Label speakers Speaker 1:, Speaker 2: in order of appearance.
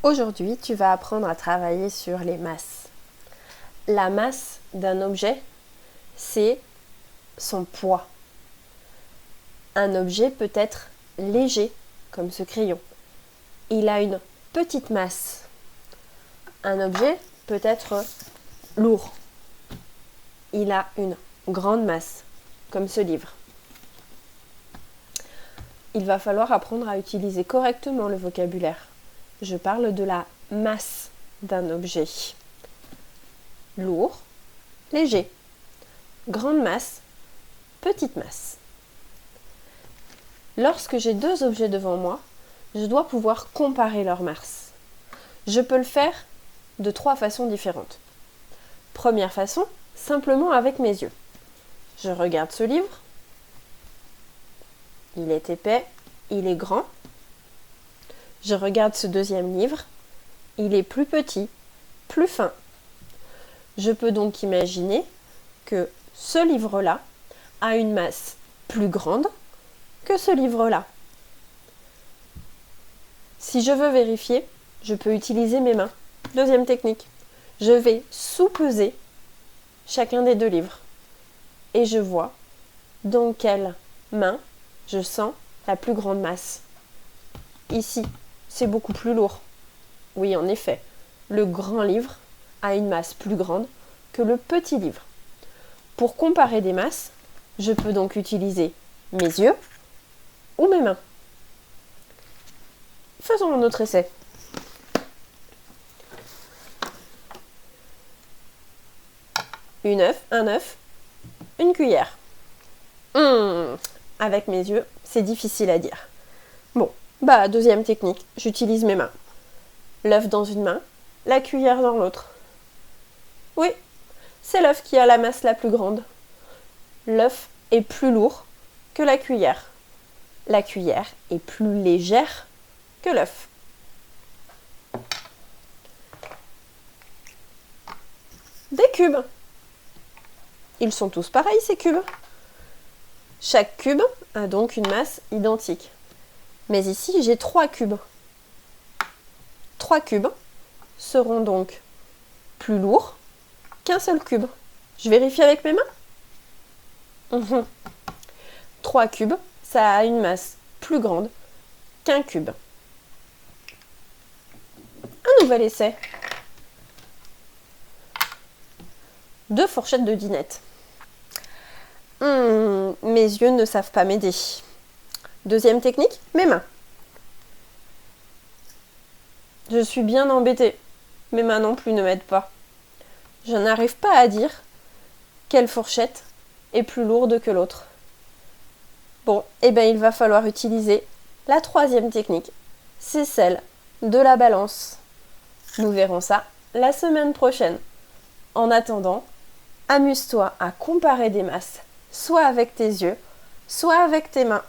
Speaker 1: Aujourd'hui, tu vas apprendre à travailler sur les masses. La masse d'un objet, c'est son poids. Un objet peut être léger, comme ce crayon. Il a une petite masse. Un objet peut être lourd. Il a une grande masse, comme ce livre. Il va falloir apprendre à utiliser correctement le vocabulaire. Je parle de la masse d'un objet. Lourd, léger. Grande masse, petite masse. Lorsque j'ai deux objets devant moi, je dois pouvoir comparer leur masse. Je peux le faire de trois façons différentes. Première façon, simplement avec mes yeux. Je regarde ce livre. Il est épais, il est grand. Je regarde ce deuxième livre. Il est plus petit, plus fin. Je peux donc imaginer que ce livre-là a une masse plus grande que ce livre-là. Si je veux vérifier, je peux utiliser mes mains. Deuxième technique. Je vais sous-peser chacun des deux livres. Et je vois dans quelle main je sens la plus grande masse. Ici, c'est beaucoup plus lourd. Oui, en effet, le grand livre a une masse plus grande que le petit livre. Pour comparer des masses, je peux donc utiliser mes yeux ou mes mains. Faisons un autre essai. Un œuf, une cuillère. Avec mes yeux, c'est difficile à dire. Bon, deuxième technique, j'utilise mes mains. L'œuf dans une main, la cuillère dans l'autre. Oui, c'est l'œuf qui a la masse la plus grande. L'œuf est plus lourd que la cuillère. La cuillère est plus légère que l'œuf. Des cubes. Ils sont tous pareils, ces cubes. Chaque cube a donc une masse identique. Mais ici, j'ai 3 cubes. 3 cubes seront donc plus lourds qu'un seul cube. Je vérifie avec mes mains. 3 cubes, ça a une masse plus grande qu'un cube. Un nouvel essai. 2 fourchettes de dinette. Mes yeux ne savent pas m'aider. Deuxième technique, mes mains. Je suis bien embêtée. Mes mains non plus ne m'aident pas. Je n'arrive pas à dire quelle fourchette est plus lourde que l'autre. Bon, il va falloir utiliser la troisième technique. C'est celle de la balance. Nous verrons ça la semaine prochaine. En attendant, amuse-toi à comparer des masses, soit avec tes yeux, soit avec tes mains.